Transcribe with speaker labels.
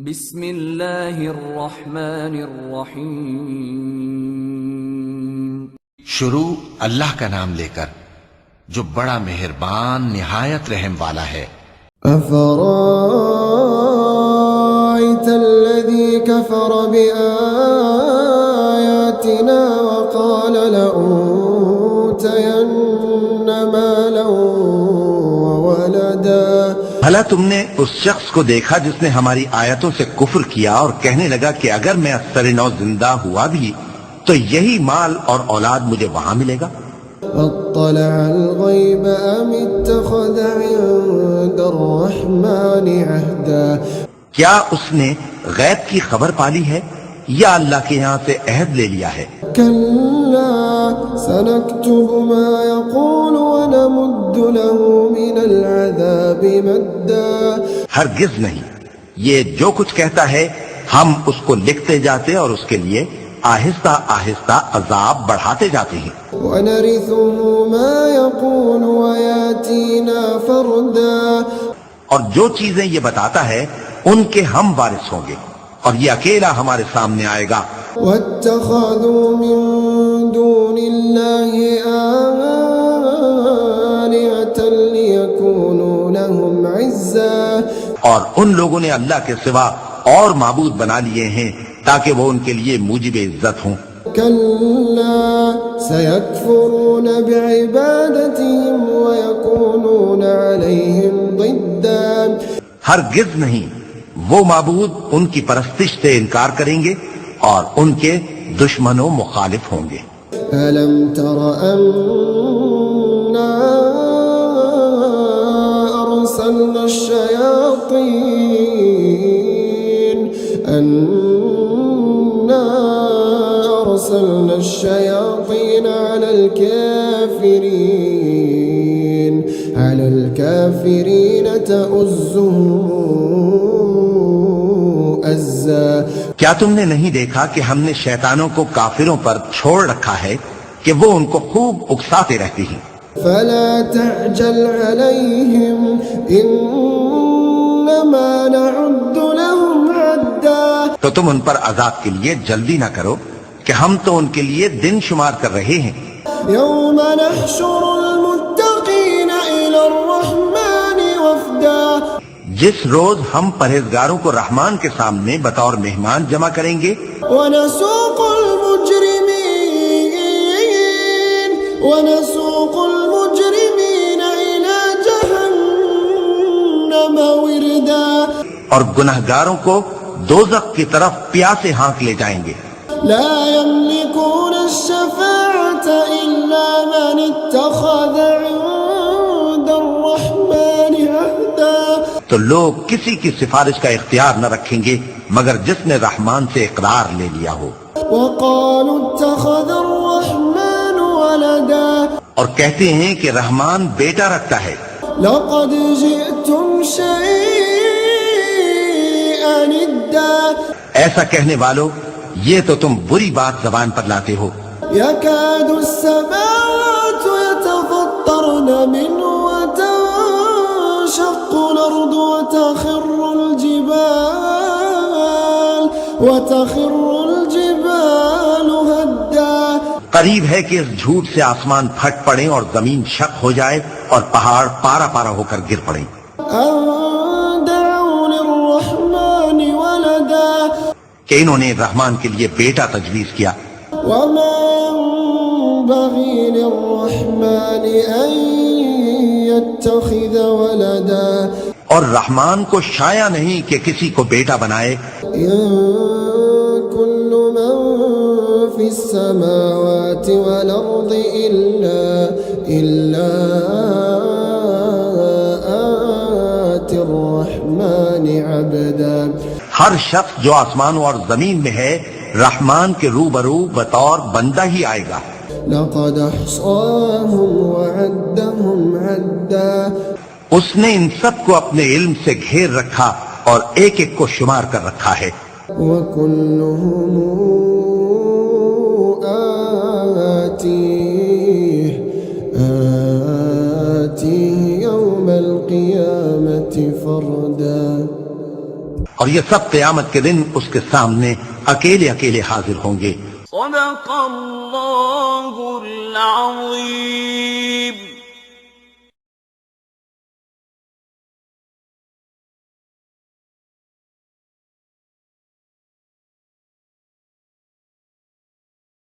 Speaker 1: بسم اللہ الرحمن الرحیم۔
Speaker 2: شروع اللہ کا نام لے کر جو بڑا مہربان نہایت رحم والا ہے۔
Speaker 3: افرأيت الذي كفر بآياتنا وقال لأوتين مالا وولدا۔
Speaker 2: بھلا تم نے اس شخص کو دیکھا جس نے ہماری آیتوں سے کفر کیا اور کہنے لگا کہ اگر میں اثر نو زندہ ہوا بھی تو یہی مال اور اولاد مجھے وہاں ملے گا؟
Speaker 3: اطلع الغیب ام اتخذ عند الرحمن عہدا۔
Speaker 2: کیا اس نے غیب کی خبر پالی ہے یا اللہ کے یہاں سے عہد لے لیا ہے؟
Speaker 3: کلا سنکتب ما يقول ونمد له من العذاب مدا۔
Speaker 2: ہرگز نہیں، یہ جو کچھ کہتا ہے ہم اس کو لکھتے جاتے اور اس کے لیے آہستہ آہستہ عذاب بڑھاتے جاتے ہیں۔
Speaker 3: وَنَرِثُهُ مَا يَقُولُ وَيَأْتِينَا فَرْدًا۔
Speaker 2: اور جو چیزیں یہ بتاتا ہے ان کے ہم وارث ہوں گے اور یہ اکیلا ہمارے سامنے آئے گا۔
Speaker 3: وَاتَّخَذُوا مِن دُونِ اللَّهِ آلِهَةً لِيَكُونُوا لَهُمْ عِزًّا۔
Speaker 2: اور ان لوگوں نے اللہ کے سوا اور معبود بنا لیے ہیں تاکہ وہ ان کے لیے موجب عزت ہوں۔
Speaker 3: كلا سيكفرون بعبادتهم ويكونون عليهم ضدا۔
Speaker 2: ہرگز نہیں، وہ معبود ان کی پرستش سے انکار کریں گے اور ان کے دشمن و مخالف ہوں گے۔
Speaker 3: ألم تر أنا أرسلنا الشياطين على الكافرين تؤزهم أزا۔
Speaker 2: کیا تم نے نہیں دیکھا کہ ہم نے شیطانوں کو کافروں پر چھوڑ رکھا ہے کہ وہ ان کو خوب اکساتے رہتی ہیں؟
Speaker 3: فلا تعجل عليهم إنما نعد لهم عدا۔
Speaker 2: تو تم ان پر عذاب کے لیے جلدی نہ کرو کہ ہم تو ان کے لیے دن شمار کر رہے ہیں۔
Speaker 3: يوم نحشر المتقين إلى الرحمن وفدا۔
Speaker 2: جس روز ہم پرہیزگاروں کو رحمان کے سامنے بطور مہمان جمع کریں گے۔
Speaker 3: ونسوق المجرمين إلى جهنم وردا۔
Speaker 2: اور گنہگاروں کو دوزخ کی طرف پیاسے ہانک لے جائیں گے۔
Speaker 3: لا يملكون الشفاعة إلا من اتخذ عند الرحمن عهدا۔
Speaker 2: تو لوگ کسی کی سفارش کا اختیار نہ رکھیں گے مگر جس نے رحمان سے اقرار لے لیا ہو۔
Speaker 3: وقالوا اتخذ الرحمن ولدا۔
Speaker 2: اور کہتے ہیں کہ رحمان بیٹا رکھتا ہے۔
Speaker 3: لقد جئتم شيئا إدا۔
Speaker 2: ایسا کہنے والو، یہ تو تم بری بات زبان پر لاتے ہو۔
Speaker 3: يكاد السماوات يتفطرن منه وتنشق الأرض وتخر الجبال هدا۔
Speaker 2: قریب ہے کہ اس جھوٹ سے آسمان پھٹ پڑے اور زمین شق ہو جائے اور پہاڑ پارا پارا ہو کر گر پڑیں۔
Speaker 3: أن دعوا للرحمن ولدا۔
Speaker 2: کہ انہوں نے رحمان کے لیے بیٹا تجویز کیا۔
Speaker 3: وما ينبغي للرحمن أن يتخذ ولدا۔
Speaker 2: اور رحمان کو شایع نہیں کہ کسی کو بیٹا بنائے۔
Speaker 3: إن كل من في السماوات والأرض إلا آتي الرحمن عبدا۔
Speaker 2: ہر شخص جو آسمانوں اور زمین میں ہے رحمان کے روبرو بطور بندہ ہی آئے گا۔
Speaker 3: لقد احصاهم وعدهم عدا۔
Speaker 2: اس نے ان سب کو اپنے علم سے گھیر رکھا اور ایک ایک کو شمار کر رکھا ہے۔
Speaker 3: وكلهم آتيه يوم القيامة فردا۔
Speaker 2: اور یہ سب قیامت کے دن اس کے سامنے اکیلے اکیلے حاضر ہوں گے۔
Speaker 4: صدق اللہ العظیم۔